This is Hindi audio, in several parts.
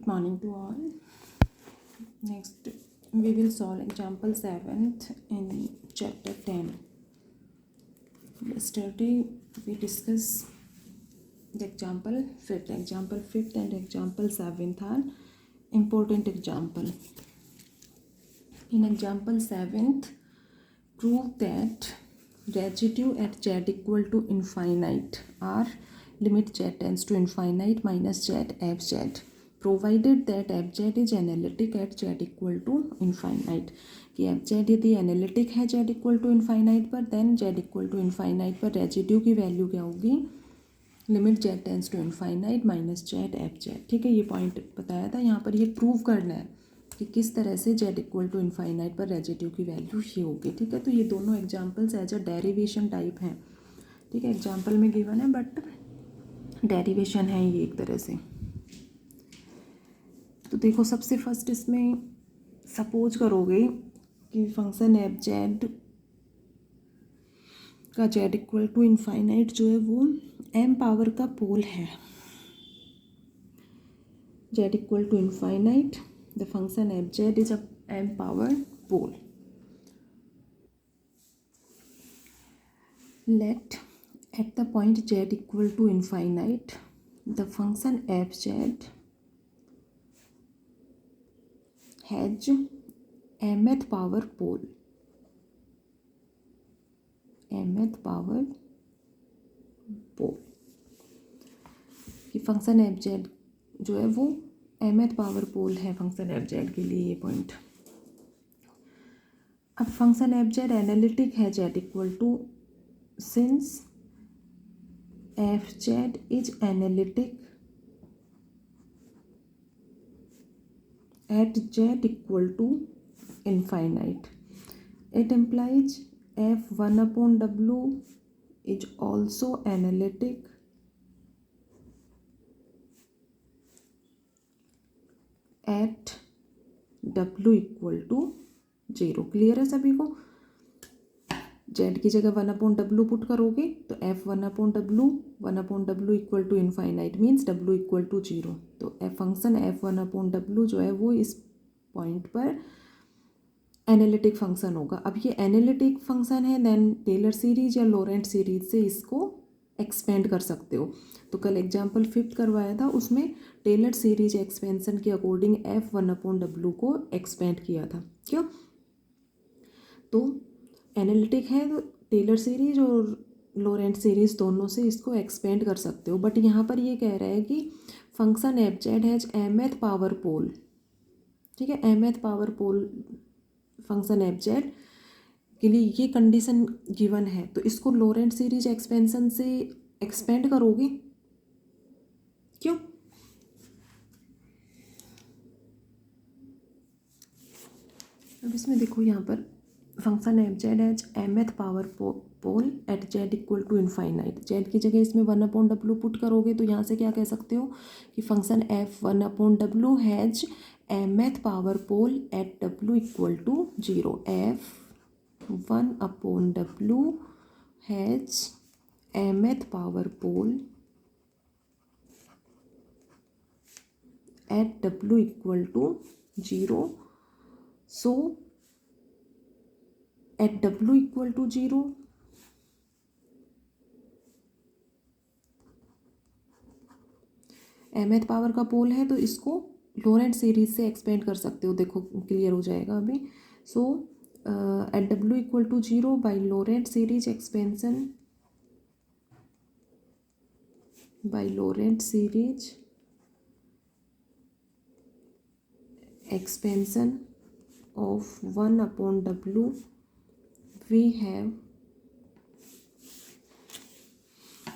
morning to all. Next, we will solve example 7th in chapter 10. Yesterday, we discussed the example 5th and example 7th are important example. In example 7th, prove that residue at z equal to infinite are limit z tends to infinite minus z fz provided that fz is analytic at z equal to infinite. कि fz यदि एनालिटिक है z इक्वल टू इन्फाइनाइट पर then z equal to infinite पर रेजिड्यू की वैल्यू क्या होगी, limit z tends to infinite minus z fz. ठीक है, ये पॉइंट बताया था. यहाँ पर ये प्रूव करना है कि किस तरह से z इक्वल टू इन्फाइनाइट पर रेजिड्यू की वैल्यू ये होगी. ठीक है, तो ये दोनों examples as a derivation type हैं. ठीक है, एग्जांपल में गिवन है बट डेरिवेशन है ये एक तरह से. तो देखो, सबसे फर्स्ट इसमें सपोज करोगे कि फंक्शन एफ जेड का जेड इक्वल टू इन्फाइनाइट जो है वो एम पावर का पोल है. Z equal to infinite the function fz is a m power pole. Let at the point z equal to infinite the function fz has mth power pole. mth power pole कि फंक्शन fz जो है वो mth पावर पोल है फंक्शन एफ जेड के लिए. ये पॉइंट. अब फंक्शन एफ जेड एनालिटिक है Z equal to, since F Z is analytic at Z equal to infinite, it implies F one upon W is also analytic at W equal to 0. Clear है सभी को? Z की जगह 1/W पुट करोगे तो F 1/W equal to infinite means W equal to 0. तो फंक्शन F 1/W जो है वो इस पॉइंट पर एनालिटिक फंक्शन होगा. अब ये एनालिटिक फंक्शन है, देन टेलर सीरीज या लोरेंट सीरीज से इसको एक्सपेंड कर सकते हो. तो कल एग्जाम्पल 5th करवाया था, उसमें टेलर सीरीज एक्सपेंशन के अकॉर्डिंग F 1/W को एक्सपेंड किया था. क्यों? तो एनालिटिक है तो टेलर सीरीज और लोरेंट सीरीज दोनों से इसको एक्सपेंड कर सकते हो. बट यहाँ पर ये कह रहा है कि function F Z has mth power pole. ठीक है, mth power pole function F Z के लिए ये कंडीशन गिवन है. तो इसको लोरेंट सीरीज एक्सपेंशन से एक्सपेंड करोगे. क्यों? अब इसमें देखो, यहाँ पर function F Z has mth power pole at Z equal to infinite. Z की जगह इसमें 1/W पुट करोगे तो यहाँ से क्या कह सकते हो कि function F 1/W has mth power pole at W equal to 0. F 1/W has mth power pole at W equal to 0. So at W equal to 0 mth power का पोल है तो इसको लोरेंट सीरीज से एक्सपेंड कर सकते हो. देखो क्लियर हो जाएगा अभी. सो at W equal to 0 by Lorentz series expansion of 1/W we have,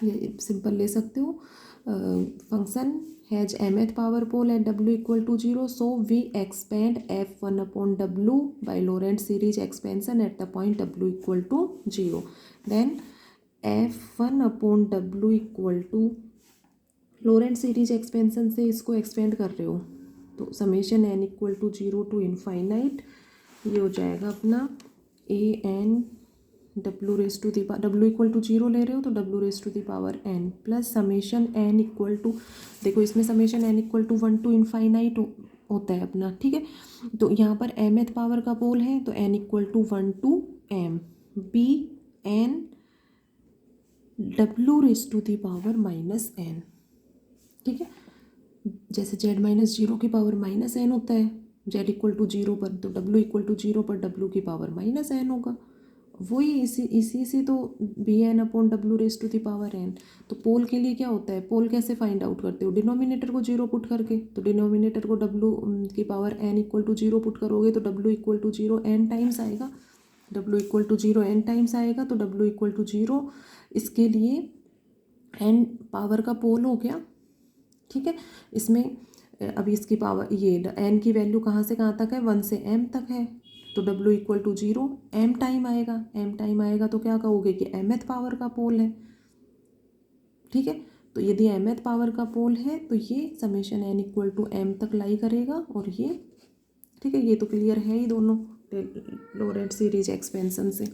ये सिंपल ले सकते हो, function has mth power pole at W equal to 0. So we expand F 1/W by Lorentz series expansion at the point W equal to 0. Then F 1/W equal to Lorentz series expansion से इसको एक्सपेंड कर रहे हो तो summation n equal to 0 to infinite, ये हो जाएगा अपना an W raise to the W equal to 0 ले रहे हो तो W raise to the power n plus summation n equal to, देखो इसमें summation n equal to 1 to infinite होता है अपना, ठीक है। तो यहाँ पर mth पावर का पोल है तो n equal to 1 to m B n W raise to the power minus n, ठीक है। जैसे z माइनस 0 की पावर माइनस n होता है z इक्वल टू 0 पर, तो w इक्वल टू 0 पर w की पावर माइनस n होगा। वही इसी से तो B N upon W raise to the power n। तो पोल के लिए क्या होता है, पोल कैसे फाइंड आउट करते हो, डिनोमिनेटर को 0 पुट करके। तो डिनोमिनेटर को w की power n equal to 0 put करोगे तो w equal to 0 n times आएगा, w equal to 0 n times आएगा। तो w इक्वल टू 0 इसके लिए n पावर का पोल हो गया, ठीक है। इसमें अभी इसकी पावर ये n की वैल्यू कहाँ से कहाँ तक है, 1 से m तक है। तो w equal to 0 m time आएगा तो क्या कहोगे कि mth पावर का पोल है, ठीक है। तो यदि mth पावर का पोल है तो ये summation n equal to m तक लाई करेगा और ये, ठीक है। ये तो क्लियर है ही दोनों लोरेंट्ज सीरीज एक्सपेंशन से।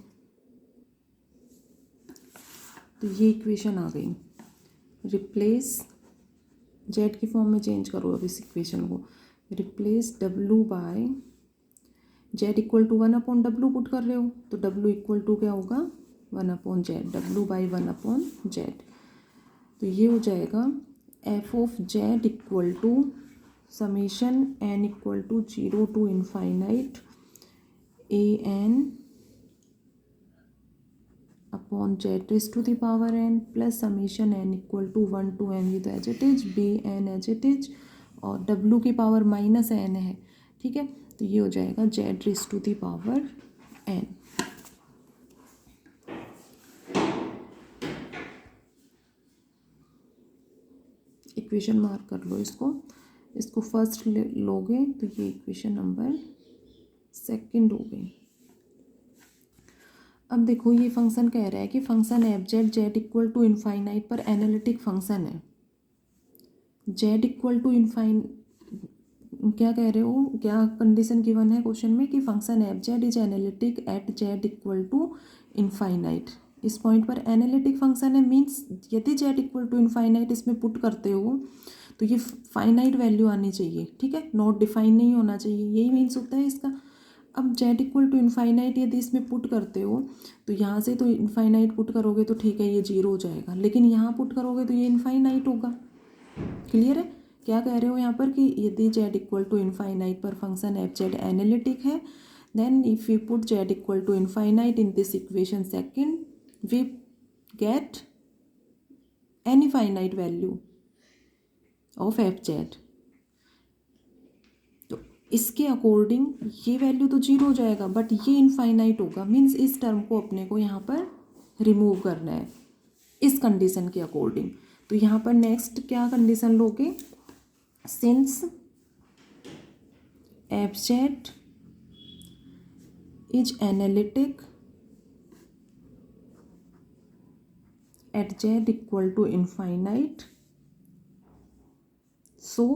तो ये इक्वेशन आ गई। रिप्लेस जेड की फॉर्म में चेंज करो अब इस इक्वेशन को, replace W by Z equal to 1 upon W put कर रहे हो तो डब्ल्यू इक्वल टू क्या होगा 1 upon Z, W by 1 upon Z. तो ये हो जाएगा F of Z equal to summation N equal to 0 to infinite A N upon Z raise to the power n plus summation n equal to 1 to m with as it is B N as it is, और w की पावर माइनस n है, ठीक है। तो ये हो जाएगा Z raise to the power n। Equation mark कर लो इसको फर्स्ट लोगे तो ये इक्वेशन नंबर सेकंड हो गई। अब देखो ये फंक्शन कह रहा है कि function F Z Z equal to infinite पर एनालिटिक फंक्शन है। जेड इक्वल टू क्या कह रहे हो, क्या कंडीशन गिवन है क्वेश्चन में कि function F Z is analytic at Z equal to infinite. इस पॉइंट पर एनालिटिक फंक्शन है मीन्स यदि जेड इक्वल टू इनफाइनाइट इसमें पुट करते हो तो ये फाइनाइट वैल्यू आनी चाहिए, ठीक है, नॉट डिफाइन नहीं होना चाहिए, यही मीन्स होता है इसका। अब जेड इक्वल टू इनफाइनाइट यदि इसमें पुट करते हो तो यहाँ से तो इनफाइनाइट पुट करोगे तो ठीक है ये 0 हो जाएगा, लेकिन यहाँ पुट करोगे तो ये इनफाइनाइट होगा। क्लियर है क्या कह रहे हो यहाँ पर कि यदि जेड इक्वल टू इनफाइनाइट पर फंक्शन एफ जेड एनालिटिक है then if you put Z equal to infinite in this equation second we get any finite value of F Z. तो इसके अकॉर्डिंग ये वैल्यू तो 0 हो जाएगा बट ये इनफाइनाइट होगा, मीन्स इस टर्म को अपने को यहाँ पर रिमूव करना है इस कंडीशन के अकॉर्डिंग। तो यहाँ पर नेक्स्ट क्या कंडीशन लोगे, since F Z is analytic at Z equal to infinite so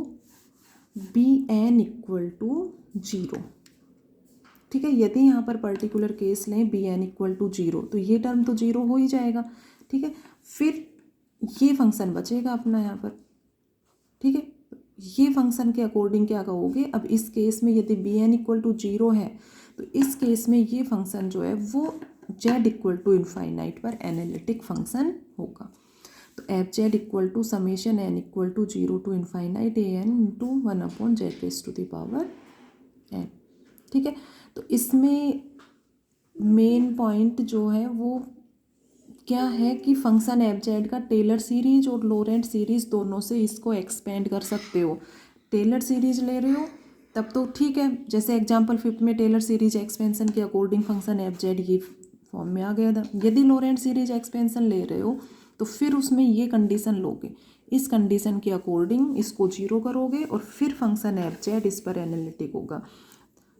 B N equal to 0, ठीक है। यदि यहाँ पर पर्टिकुलर केस लें बी एन इक्वल टू 0 तो ये टर्म तो 0 हो ही जाएगा, ठीक है। फिर ये फंक्शन बचेगा अपना यहाँ पर, ठीक है। ये फंक्शन के अकॉर्डिंग क्या कहोगे, अब इस केस में यदि बी एन इक्वल टू 0 है तो इस केस में ये फंक्शन जो है वो जेड इक्वल टू इनफाइनाइट पर एनालिटिक फंक्शन होगा। तो F Z equal to summation N equal to 0 to infinite A N into 1 upon Z raise to the power N, ठीक है। तो इसमें मेन पॉइंट जो है वो क्या है कि फंक्शन एफ जेड का टेलर सीरीज और लोरेंट सीरीज दोनों से इसको एक्सपेंड कर सकते हो। टेलर सीरीज ले रहे हो तब तो ठीक है, जैसे एग्जांपल 5 में टेलर सीरीज एक्सपेंशन के अकॉर्डिंग फंक्शन एफ जेड ये फॉर्म में आ गया था। यदि लोरेंट सीरीज एक्सपेंशन ले रहे हो तो फिर उसमें ये कंडीशन लोगे, इस कंडीशन के अकॉर्डिंग इसको 0 करोगे और फिर फंक्शन एफ जेड इस पर एनालिटिक होगा।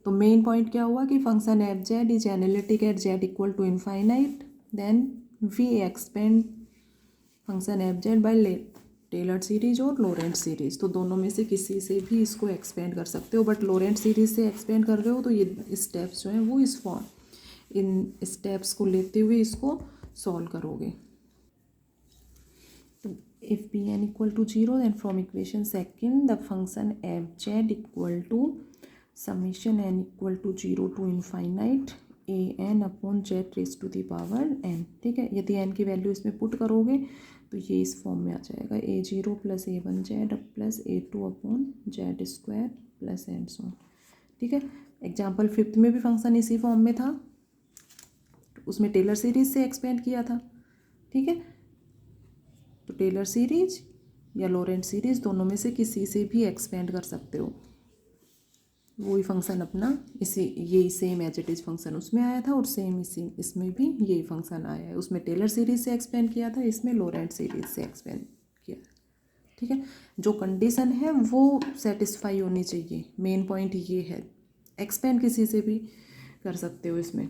तो मेन पॉइंट क्या हुआ कि function F Z is analytic at Z equal to infinite then we expand function F Z by Taylor series और लोरेंट सीरीज। तो दोनों में से किसी से भी इसको एक्सपेंड कर सकते हो, बट लोरेंट सीरीज से एक्सपेंड कर रहे हो तो ये स्टेप्स जो हैं वो इस फॉर्म इन स्टेप्स को लेते हुए इसको सॉल्व करोगे। तो if B N equal to 0 then from equation second the function F Z equal to summation N equal to 0 to infinite A N upon Z raise to the power N. ठीक है, यदि एन की वैल्यू इसमें पुट करोगे तो ये इस फॉर्म में आ जाएगा A0 plus A1 Z plus A2 upon Z square plus and so on. ठीक है, एग्जाम्पल 5 में भी फंक्शन इसी फॉर्म में था, उसमें टेलर सीरीज से एक्सपेंड किया था। ठीक है, तो टेलर सीरीज या लॉरेंट सीरीज दोनों में से किसी से भी एक्सपेंड कर सकते हो। वही फंक्शन अपना इसी यही same as it is function उसमें आया था और सेम इसी इसमें भी यही फंक्शन आया है। उसमें टेलर सीरीज से एक्सपेंड किया था, इसमें लॉरेंट सीरीज से एक्सपेंड किया। ठीक है, जो कंडीशन है वो सेटिस्फाई होनी चाहिए, मेन पॉइंट ये है। एक्सपेंड किसी से भी कर सकते हो इसमें।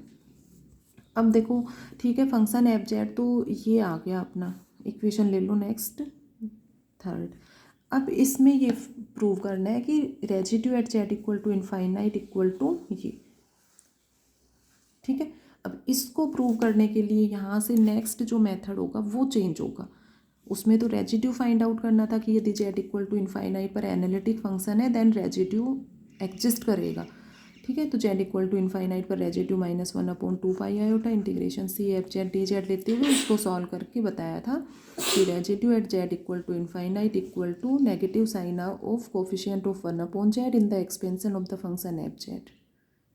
अब देखो, ठीक है, फंक्शन एफ जेड तो ये आ गया अपना, इक्वेशन ले लो नेक्स्ट थर्ड। अब इसमें ये प्रूव करना है कि residue at Z equal to infinite equal to ये। ठीक है, अब इसको प्रूव करने के लिए यहाँ से नेक्स्ट जो मेथड होगा वो चेंज होगा। उसमें तो रेजिड्यू फाइंड आउट करना था कि यदि जेड इक्वल टू इनफाइनाइट पर एनालिटिक फंक्शन है देन रेजिड्यू एग्जिस्ट करेगा। ठीक है, तो जेड इक्वल टू इनफाइनाइट पर residue -1 upon 2 pi iota integration C F Z D Z लेते हुए इसको सॉल्व करके बताया था कि residue at Z equal to infinite equal to negative sign of coefficient of 1 upon Z in the expansion of the function F Z.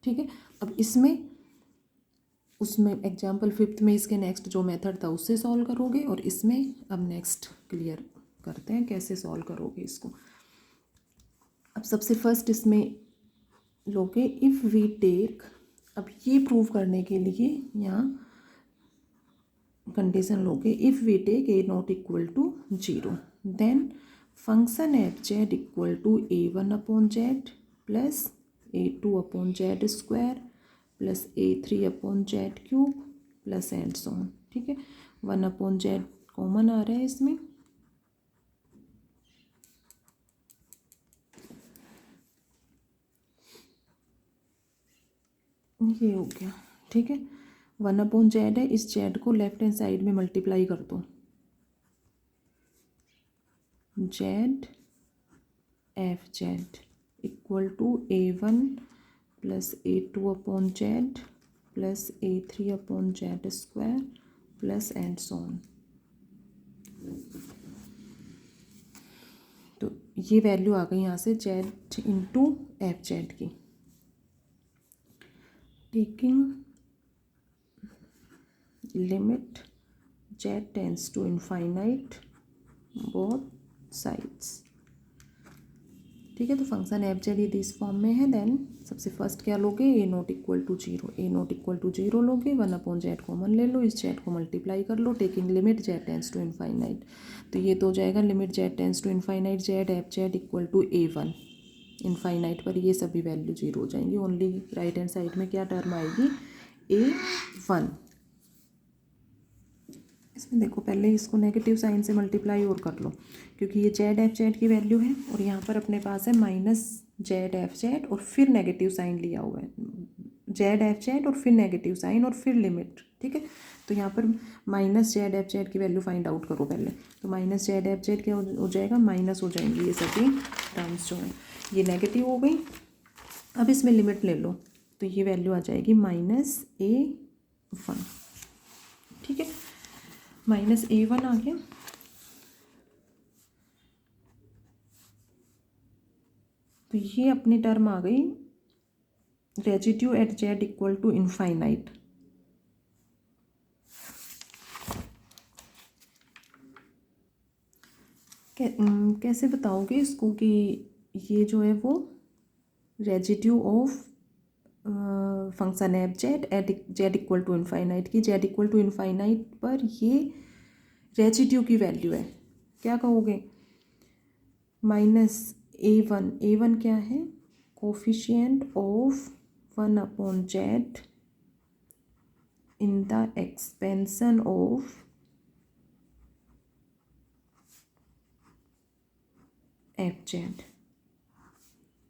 ठीक है, अब इसमें उसमें एग्जाम्पल 5 में इसके नेक्स्ट जो मेथड था उससे सॉल्व करोगे और इसमें अब नेक्स्ट क्लियर करते हैं कैसे सॉल्व करोगे इसको। अब सबसे फर्स्ट इसमें लोगे इफ़ वी टेक, अब ये प्रूव करने के लिए यहाँ कंडीशन लोगे if we take A not equal to 0 then function F Z equal to A1 upon Z plus A2 upon Z square plus A3 upon Z cube plus and so on. ठीक है, 1 अपॉन जेड कॉमन आ रहा है इसमें, ये हो गया। ठीक है, 1 अपॉन जेड है, इस जेड को लेफ्ट हैंड साइड में मल्टीप्लाई कर दो, Z F Z equal to A1 plus A2 upon Z plus A3 upon Z square plus and so on. तो ये वैल्यू आ गई यहाँ से जेड इंटू एफ जेड की। Taking limit Z tends to infinite both sides. ठीक है, तो फंक्शन एफ जेड यदि इस फॉर्म में है देन सबसे फर्स्ट क्या लोगे a not equal to 0, a not equal to 0 लोगे, 1 अपॉन जेड कॉमन ले लो, इस जेड को मल्टीप्लाई कर लो, taking limit Z tends to infinite. तो ये तो हो जाएगा limit Z tends to infinite Z F Z equal to A1, infinite पर ये सभी वैल्यू 0 हो जाएंगी, ओनली राइट हैंड साइड में क्या टर्म आएगी A1। इसमें देखो पहले इसको नेगेटिव साइन से मल्टीप्लाई और कर लो क्योंकि ये जेड एफ जेड की वैल्यू है और यहाँ पर अपने पास है माइनस जेड एफ जेड और फिर नेगेटिव साइन लिया हुआ है, जेड एफ जेड और फिर नेगेटिव साइन और फिर लिमिट। ठीक है, तो यहाँ पर माइनस जेड एफ जेड की वैल्यू फाइंड आउट करो पहले, तो माइनस जेड एफ जेड क्या हो जाएगा, माइनस हो जाएंगी ये सभी टर्म्स जो हैं, ये नेगेटिव हो गई। अब इसमें लिमिट ले लो तो ये वैल्यू आ जाएगी -A1। ठीक है, -A1 आ गया। तो ये अपनी टर्म आ गई residue at Z equal to infinite. कैसे बताओगे इसको कि ये जो है वो residue of function F Z at Z equal to infinite की, जेड इक्वल टू इनफाइनाइट पर ये रेजिड्यू की वैल्यू है, क्या कहोगे, -A1, A1 क्या है, coefficient of 1 upon Z in the expansion of F Z.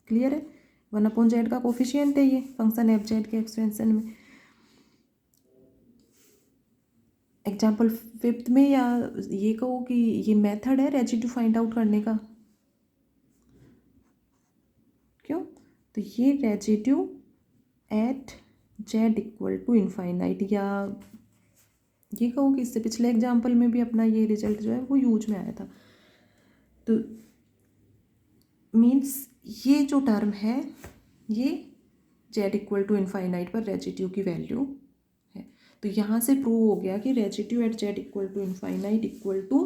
Clear है, 1 अपॉन जेड का कोफिशिएंट है ये फंक्शन एफ जेड के एक्सपेंशन में। एग्जाम्पल 5th में, या ये कहो कि ये मेथड है रेजिड्यू फाइंड आउट करने का। क्यों? तो ये residue at Z equal to infinite, या ये कहो कि इससे पिछले एग्जाम्पल में भी अपना ये रिजल्ट जो है वो यूज में आया था। तो मीन्स ये जो टर्म है ये जेड इक्वल टू इनफाइनाइट पर रेजिड्यू की वैल्यू है। तो यहाँ से प्रूव हो गया कि residue at Z equal to infinite equal to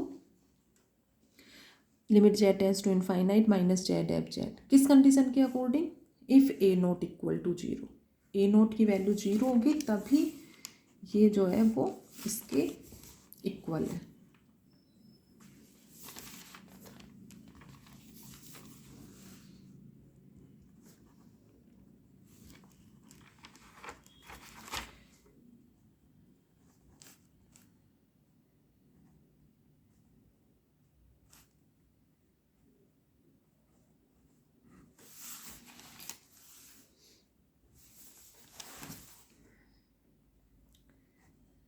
limit Z tends to infinite minus Z F Z. किस कंडीशन के according? If A not equal to zero, A not की वैल्यू जीरो होगी तभी ये जो है वो इसके इक्वल है।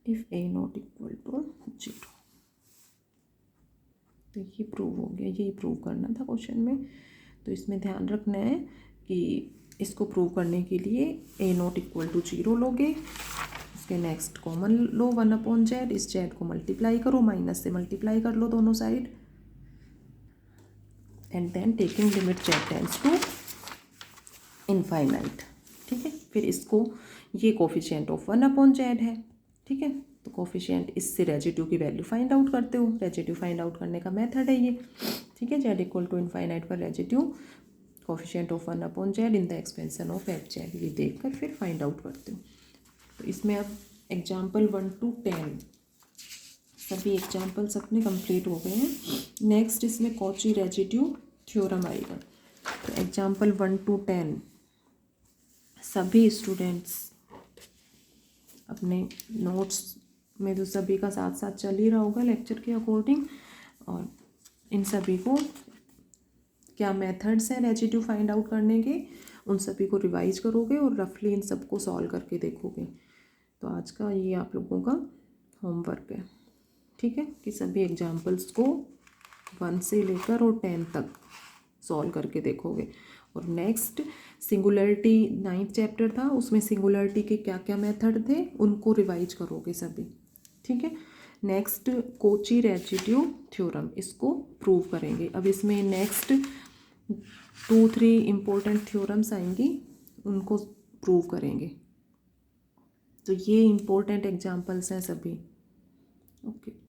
If A not equal to zero, तो ये प्रूव हो गया, यही प्रूव करना था क्वेश्चन में। तो इसमें ध्यान रखना है कि इसको प्रूव करने के लिए ए नॉट इक्वल टू जीरो लोगे, उसके नेक्स्ट कॉमन लो 1/z, इस जेड को मल्टीप्लाई करो, माइनस से मल्टीप्लाई कर लो दोनों side, and then taking limit Z tends to infinite. ठीक है, फिर इसको, ये कोफिशिएंट ऑफ 1/z है। ठीक है, तो कोफिशिएंट, इससे रेजिड्यू की वैल्यू फाइंड आउट करते हो, रेजिड्यू फाइंड आउट करने का मेथड है ये। ठीक है, जेड इक्वल टू इनफाइनाइट पर residue coefficient of 1/z in the expansion of F Z, ये देख कर फिर फाइंड आउट करते हो। तो इसमें अब एग्जाम्पल 1 to 10 सभी एग्जाम्पल्स अपने कंप्लीट हो गए हैं। नेक्स्ट इसमें कॉची रेजिड्यू थ्योरम आएगा। तो एग्जाम्पल 1 to 10 सभी स्टूडेंट्स अपने नोट्स में तो सभी का साथ साथ चल ही रहा होगा लेक्चर के अकॉर्डिंग, और इन सभी को क्या मेथड्स हैं रेजिड्यू फाइंड आउट करने के, उन सभी को रिवाइज करोगे और रफली इन सबको सॉल्व करके देखोगे। तो आज का ये आप लोगों का होमवर्क है। ठीक है, कि सभी एग्जाम्पल्स को 1 से लेकर और 10 तक सॉल्व करके देखोगे। और नेक्स्ट सिंगुलरिटी 9th चैप्टर था, उसमें सिंगुलरिटी के क्या क्या मेथड थे उनको रिवाइज करोगे सभी। ठीक है, नेक्स्ट कोची रेजिड्यू थ्योरम, इसको प्रूव करेंगे। अब इसमें नेक्स्ट 2-3 इम्पोर्टेंट थ्योरम्स आएंगी, उनको प्रूव करेंगे। तो ये इम्पोर्टेंट एग्जाम्पल्स हैं सभी। ओके।